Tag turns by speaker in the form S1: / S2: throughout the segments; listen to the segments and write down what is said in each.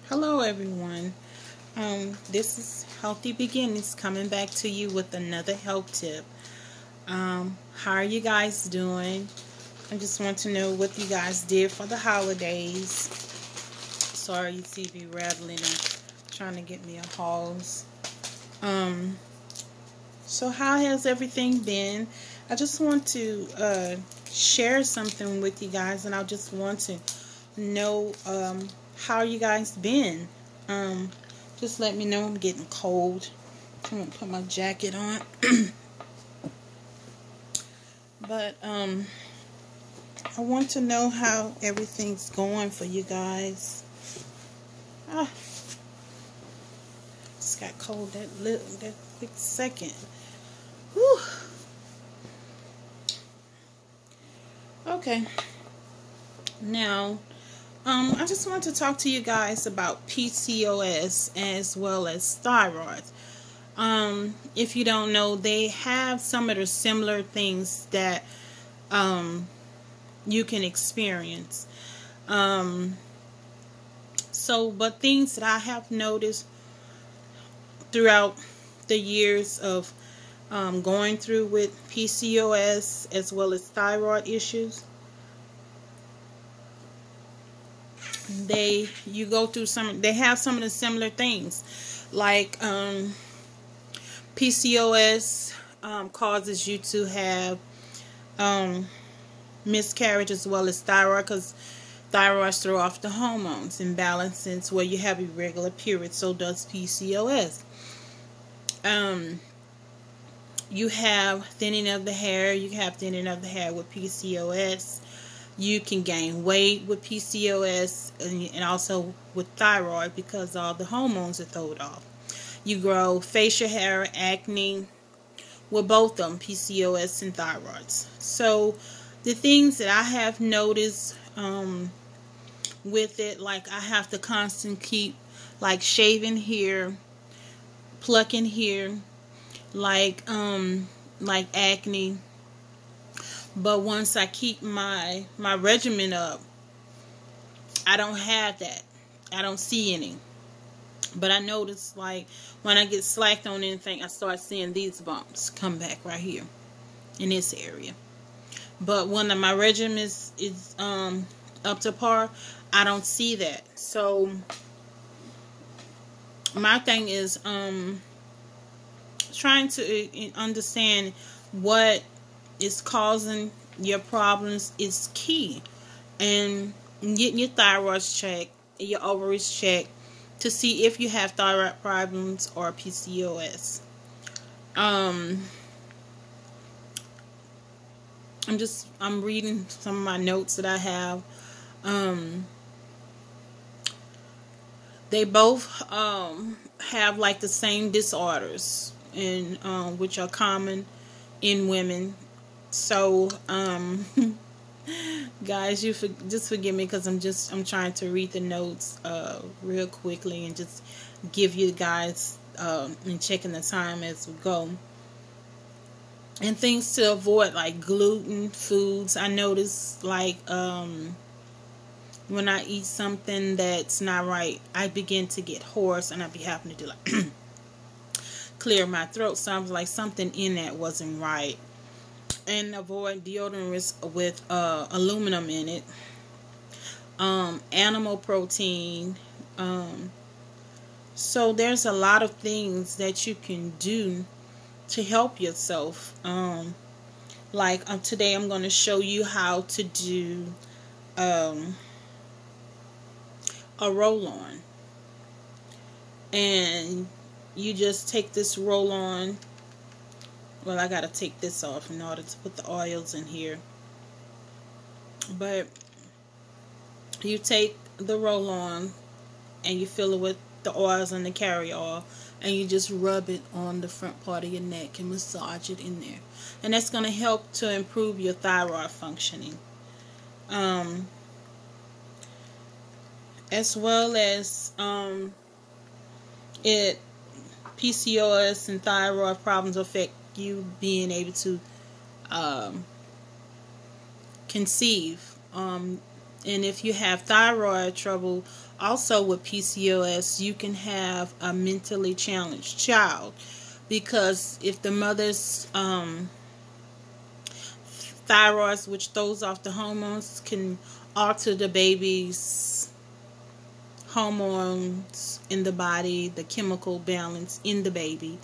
S1: Hello everyone. This is Healthy Beginnings coming back to you with another health tip. How are you guys doing? I just want to know what you guys did for the holidays. Sorry, you see me rattling and trying to get me a hose. So how has everything been? I just want to share something with you guys, and I just want to know how you guys been. Just let me know. I'm getting cold. I'm gonna put my jacket on. But I want to know how everything's going for you guys. Just got cold that quick second. Whew. Okay. Now, I just want to talk to you guys about PCOS as well as thyroid. If you don't know, they have some of the similar things that you can experience. But things that I have noticed throughout the years of going through with PCOS as well as thyroid issues, they have some of the similar things, like PCOS causes you to have miscarriage as well as thyroid, because thyroids throw off the hormones imbalances where you have irregular periods. So does PCOS. You have thinning of the hair. You have thinning of the hair with PCOS. You can gain weight with PCOS and also with thyroid because all the hormones are thrown off. You grow facial hair, acne with both of them, PCOS and thyroids. So the things that I have noticed with it, like I have to constantly keep like shaving here, plucking here, like acne. But once I keep my regimen up, I don't have that. I don't see any. But I notice, like, when I get slacked on anything, I start seeing these bumps come back right here in this area. But when my regimen is up to par, I don't see that. So my thing is trying to understand what is causing your problems is key, and getting your thyroid checked, your ovaries checked, to see if you have thyroid problems or PCOS. I'm reading some of my notes that I have. They both have like the same disorders, and which are common in women. So guys, just forgive me, because I'm trying to read the notes real quickly and just give you guys and checking the time as we go. And things to avoid, like gluten foods. I notice, like when I eat something that's not right, I begin to get hoarse, and I be having to do like clear my throat. Sounds like something in that wasn't right. And avoid deodorants with aluminum in it. Animal protein. So there's a lot of things that you can do to help yourself. Today I'm going to show you how to do a roll-on. And you just take this roll-on. Well, I gotta take this off in order to put the oils in here. But you take the roll-on and you fill it with the oils and the carry oil, and you just rub it on the front part of your neck and massage it in there. And that's gonna help to improve your thyroid functioning. As well as PCOS and thyroid problems affect you being able to conceive. And if you have thyroid trouble, also with PCOS, you can have a mentally challenged child, because if the mother's thyroid, which throws off the hormones, can alter the baby's hormones in the body, the chemical balance in the baby,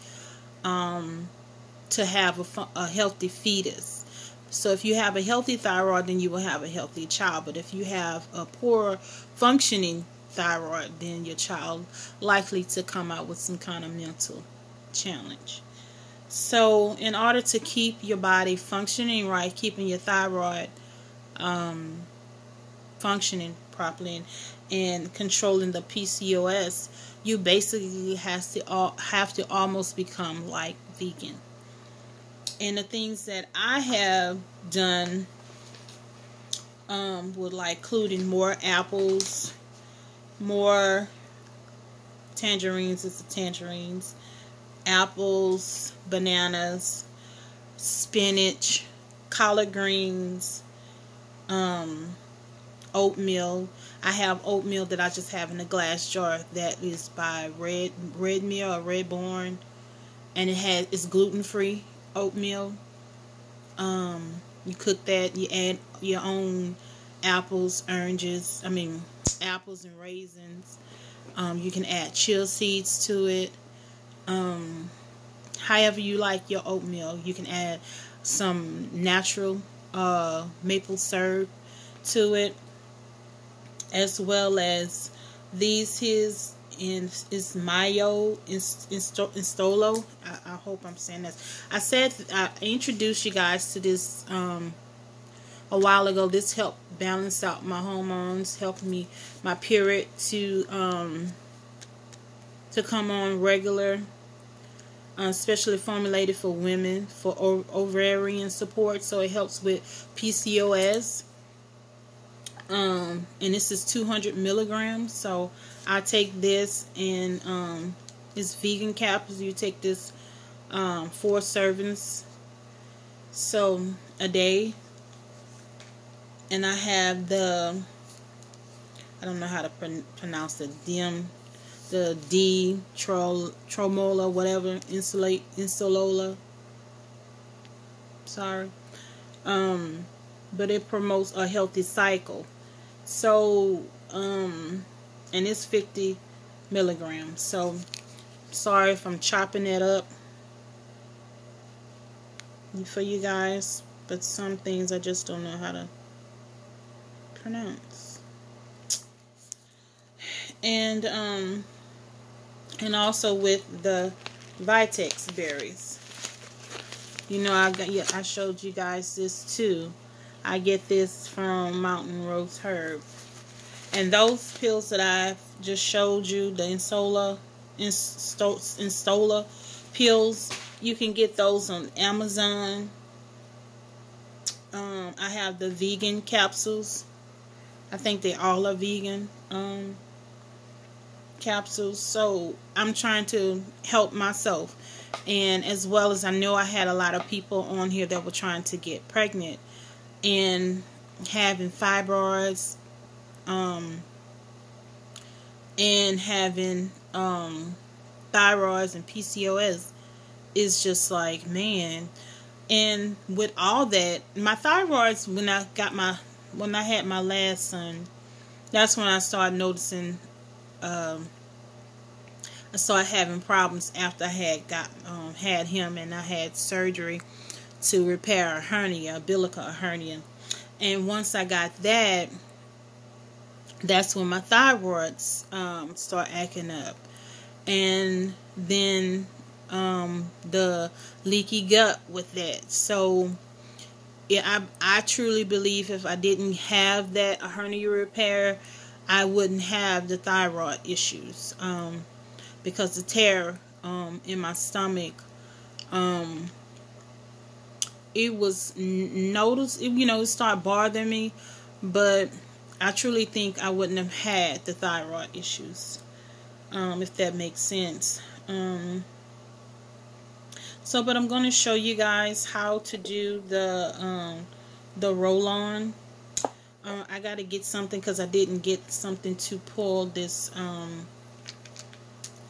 S1: to have a healthy fetus. So if you have a healthy thyroid, then you will have a healthy child. But if you have a poor functioning thyroid, then your child likely to come out with some kind of mental challenge. So in order to keep your body functioning right, keeping your thyroid functioning properly, and controlling the PCOS, you basically have to almost become like vegan. And the things that I have done would like including more apples, more tangerines, apples, bananas, spinach, collard greens, oatmeal. I have oatmeal that I just have in a glass jar that is by Red Mill or Red Barn, and it's gluten-free oatmeal. You cook that, you add your own apples, oranges, apples and raisins. You can add chia seeds to it. However you like your oatmeal. You can add some natural maple syrup to it, as well as is mayo instalo. I hope I'm saying this. I introduced you guys to this a while ago. This helped balance out my hormones, helped me my period to come on regular, especially formulated for women for ovarian support. So it helps with PCOS. And this is 200 milligrams. So I take this, and it's vegan capsules. You take this 4 servings so a day. And I have I don't know how to pronounce the tromola, whatever, insulola. Sorry. But it promotes a healthy cycle. So, and it's 50 milligrams. So, sorry if I'm chopping that up for you guys, but some things I just don't know how to pronounce. And also with the Vitex berries. You know, I showed you guys this too. I get this from Mountain Rose Herb. And those pills that I just showed you, the Instola pills, you can get those on Amazon. I have the vegan capsules. I think they all are vegan capsules. So I'm trying to help myself. And as well as I know I had a lot of people on here that were trying to get pregnant and having fibroids, and having thyroids and PCOS. Is just like, man. And with all that, my thyroids, when I had my last son, that's when I started noticing, I started having problems after I had him, and I had surgery to repair a hernia, umbilical hernia. And once I got that, that's when my thyroids start acting up. And then the leaky gut with that. So yeah, I truly believe if I didn't have that hernia repair, I wouldn't have the thyroid issues, because the tear in my stomach, it was noticed, it started bothering me, but I truly think I wouldn't have had the thyroid issues, if that makes sense. But I'm going to show you guys how to do the roll-on. I gotta get something because I didn't get something to pull this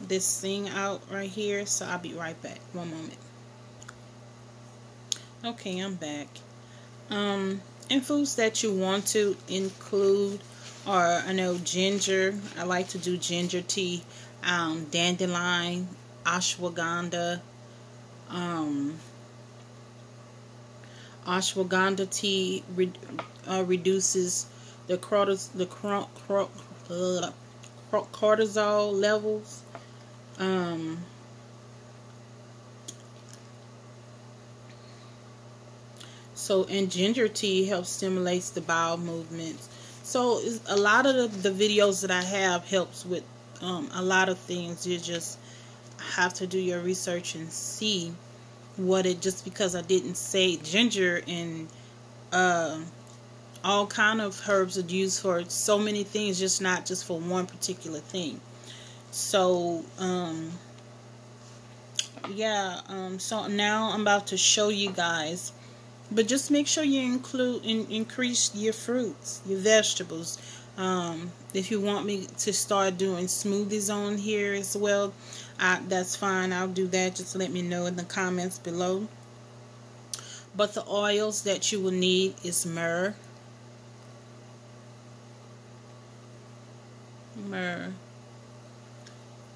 S1: this thing out right here, so I'll be right back. One moment. Okay, I'm back. And foods that you want to include are, I know, ginger. I like to do ginger tea, dandelion, ashwagandha. Ashwagandha tea reduces the cortisol levels. And ginger tea helps stimulates the bowel movements. So a lot of the videos that I have helps with a lot of things. You just have to do your research and see what it, just because I didn't say ginger and all kind of herbs are used for so many things, just not just for one particular thing. So so now I'm about to show you guys, but just make sure you increase your fruits, your vegetables. If you want me to start doing smoothies on here as well, that's fine. I'll do that. Just let me know in the comments below. But the oils that you will need is myrrh.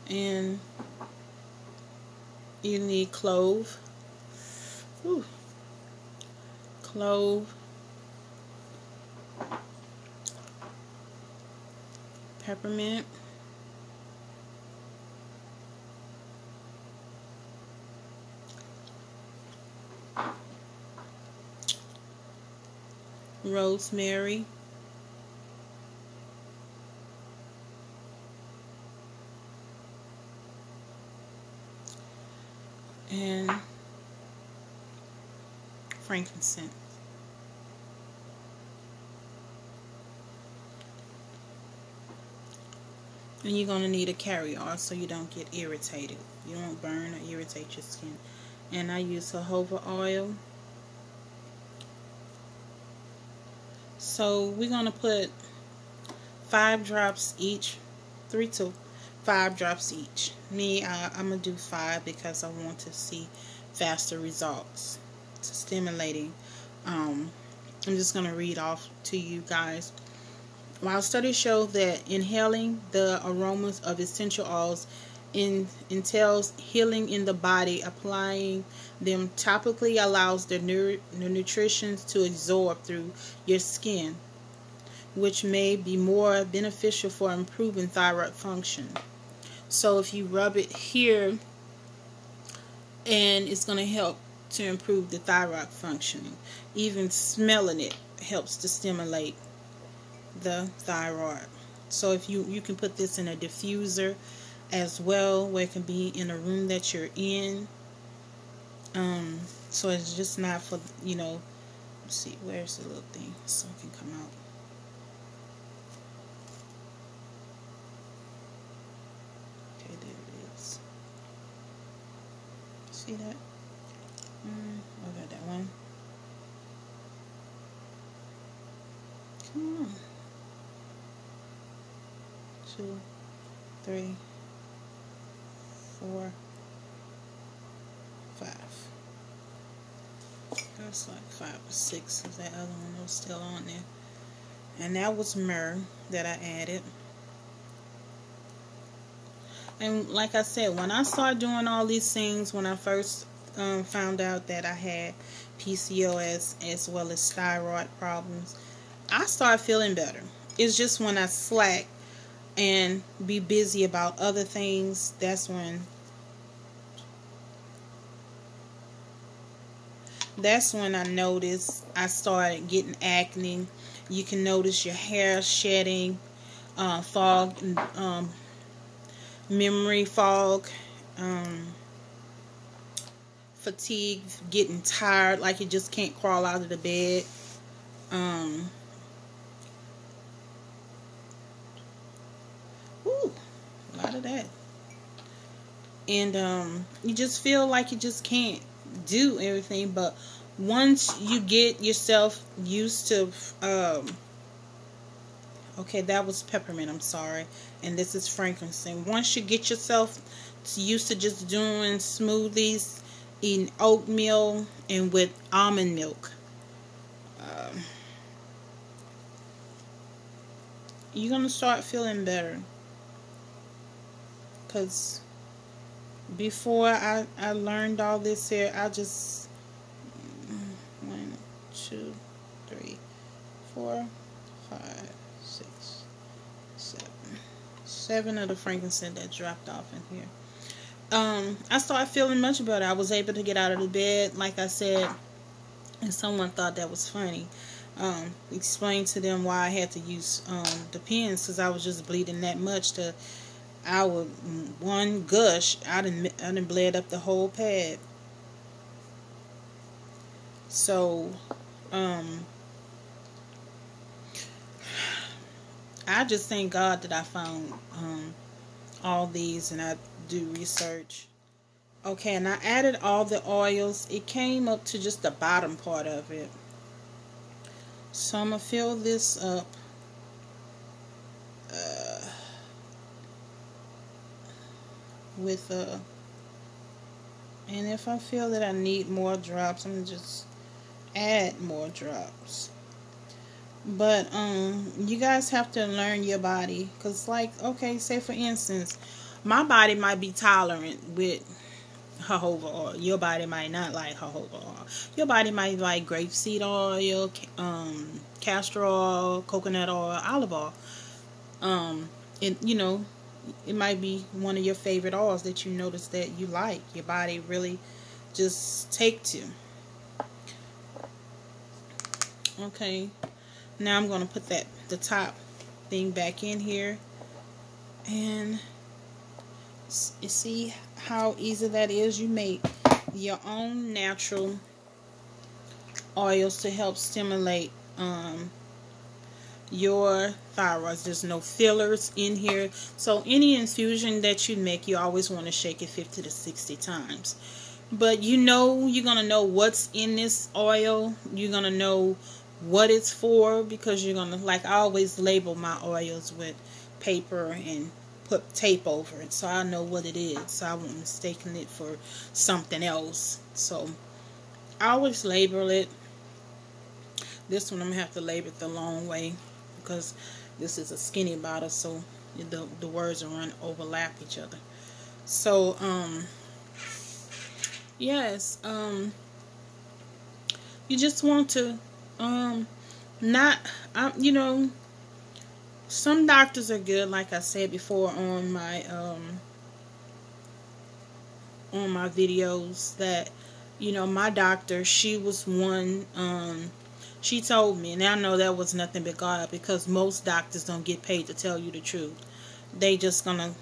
S1: And you need clove. Clove. Peppermint. Rosemary. And frankincense. And you're going to need a carrier so you don't get irritated. You don't burn or irritate your skin. And I use jojoba oil. So we're going to put 5 drops each, 3 to 5 drops each. I'm going to do 5 because I want to see faster results. It's stimulating. I'm just going to read off to you guys. While studies show that inhaling the aromas of essential oils entails healing in the body, applying them topically allows the nutrition to absorb through your skin, which may be more beneficial for improving thyroid function. So if you rub it here, and it's going to help to improve the thyroid functioning. Even smelling it helps to stimulate the thyroid. So if you can put this in a diffuser as well, where it can be in a room that you're in. So it's just not for, let's see, where's the little thing so it can come out. Okay, there it is. See that? I got that one. Come on. 2, 3, 4, 5. That's like 5 or 6, because that other one was still on there. And that was myrrh that I added. And like I said, when I started doing all these things, when I first found out that I had PCOS as well as thyroid problems, I started feeling better. It's just when I slack and be busy about other things, that's when I noticed I started getting acne. You can notice your hair shedding, fog, memory fog, fatigue, getting tired, like you just can't crawl out of the bed. A lot of that. And you just feel like you just can't do everything. But once you get yourself used to Okay, that was peppermint, I'm sorry. And this is frankincense. Once you get yourself used to just doing smoothies, eating oatmeal, and with almond milk, you're going to start feeling better. Because before I learned all this here, I just 1, 2, 3, 4, 5, 6, 7 of the frankincense that dropped off in here. I started feeling much better. I was able to get out of the bed, like I said, and someone thought that was funny. Explained to them why I had to use the pins, because I was just bleeding that much. I would one gush, I done bled up the whole pad. So I just thank God that I found all these, and I do research. Okay, and I added all the oils. It came up to just the bottom part of it. So I'm going to fill this up. And if I feel that I need more drops, I'm going to just add more drops. But you guys have to learn your body, because, like, okay, say for instance, my body might be tolerant with jojoba oil. Your body might not like jojoba oil. Your body might like grapeseed oil, castor oil, coconut oil, olive oil. And you know, it might be one of your favorite oils that you notice that you like. Your body really just take to. Okay, now I'm going to put the top thing back in here, and you see how easy that is. You make your own natural oils to help stimulate your thyroid. There's no fillers in here. So any infusion that you make, you always want to shake it 50 to 60 times. But you know, you're going to know what's in this oil. You're going to know what it's for, because you're going to, like, I always label my oils with paper and put tape over it, so I know what it is, so I won't mistake it for something else. So I always label it. This one I'm going to have to label it the long way, because this is a skinny bottle, so the words will overlap each other. So yes, you just want to you know, some doctors are good, like I said before on my videos, that, you know, my doctor, she was one, she told me, and I know that was nothing but God, because most doctors don't get paid to tell you the truth. They just gonna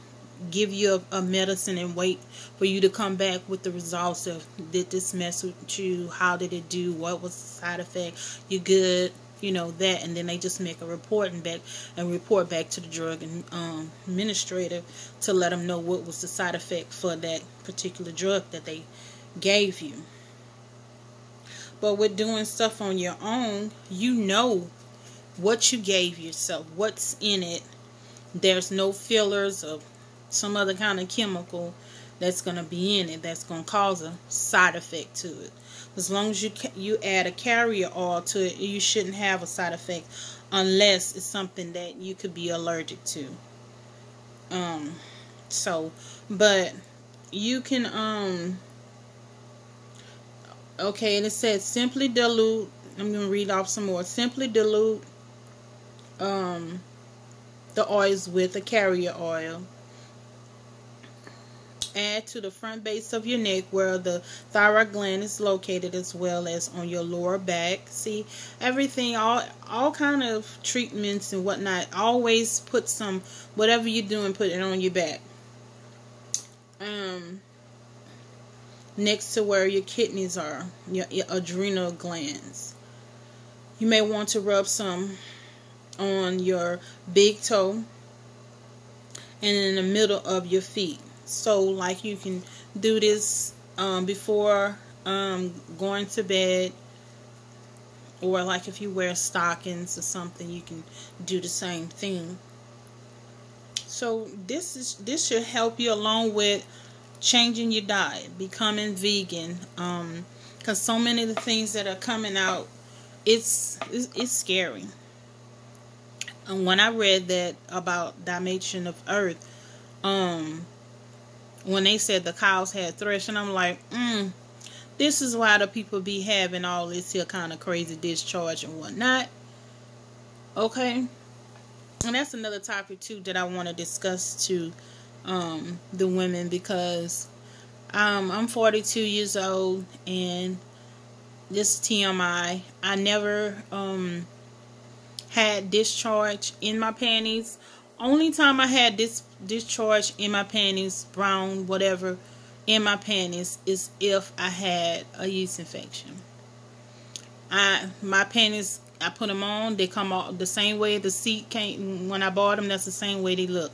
S1: give you a medicine and wait for you to come back with the results of, did this mess with you, how did it do, what was the side effect, you good, you know, that, and then they just make a report back to the drug administrator to let them know what was the side effect for that particular drug that they gave you. But with doing stuff on your own, you know what you gave yourself, what's in it. There's no fillers of some other kind of chemical that's going to be in it that's going to cause a side effect to it. As long as you add a carrier oil to it, you shouldn't have a side effect, unless it's something that you could be allergic to. But you can okay, and it says simply dilute. I'm going to read off some more. Simply dilute the oils with a carrier oil. Add to the front base of your neck where the thyroid gland is located, as well as on your lower back. See, everything, all kind of treatments and whatnot, always put some, whatever you're doing, put it on your back. Next to where your kidneys are, your adrenal glands. You may want to rub some on your big toe and in the middle of your feet. So, like, you can do this before going to bed, Or like if you wear stockings or something, you can do the same thing. So this should help you along with changing your diet, becoming vegan. Because so many of the things that are coming out, it's scary. And when I read that about dimension of Earth, when they said the cows had thrush, and I'm like, this is why the people be having all this here kind of crazy discharge and whatnot. Okay. And that's another topic too that I want to discuss to the women, because I'm 42 years old, and this TMI, I never had discharge in my panties. Only time I had this discharge in my panties, brown, whatever, in my panties, is if I had a yeast infection. My panties, I put them on, they come out the same way the seat came when I bought them. That's the same way they look.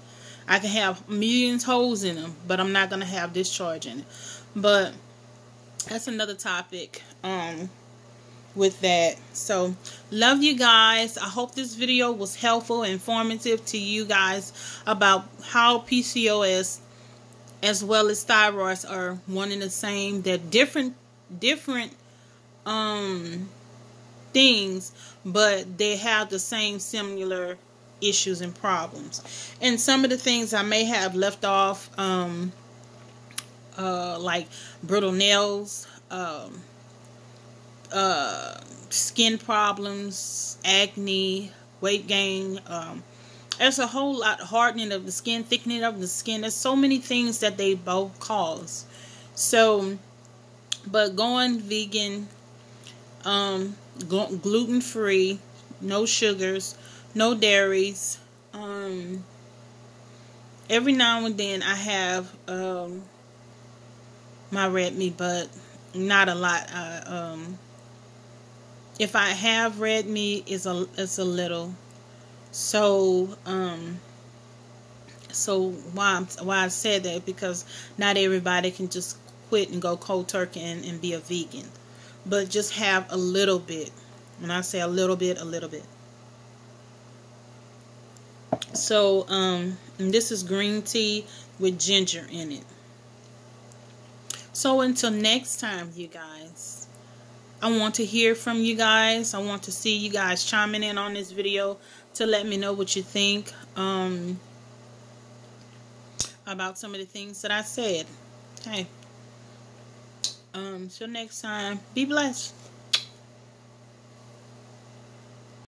S1: I can have millions holes in them, but I'm not going to have discharge in it. But that's another topic with that. So love you guys. I hope this video was helpful, informative to you guys about how PCOS as well as thyroids are one and the same. They're different things, but they have the same similar issues and problems. And some of the things I may have left off, like brittle nails, skin problems, acne, weight gain, there's a whole lot, hardening of the skin, thickening of the skin. There's so many things that they both cause. So, but going vegan, gluten-free, no sugars, no dairies. Every now and then I have my red meat, but not a lot. If I have red meat, it's a little. So why I said that, because not everybody can just quit and go cold turkey and be a vegan, but just have a little bit. When I say a little bit, a little bit. So and this is green tea with ginger in it. So until next time, you guys, I want to hear from you guys. I want to see you guys chiming in on this video to let me know what you think about some of the things that I said. Okay. Till next time, be blessed.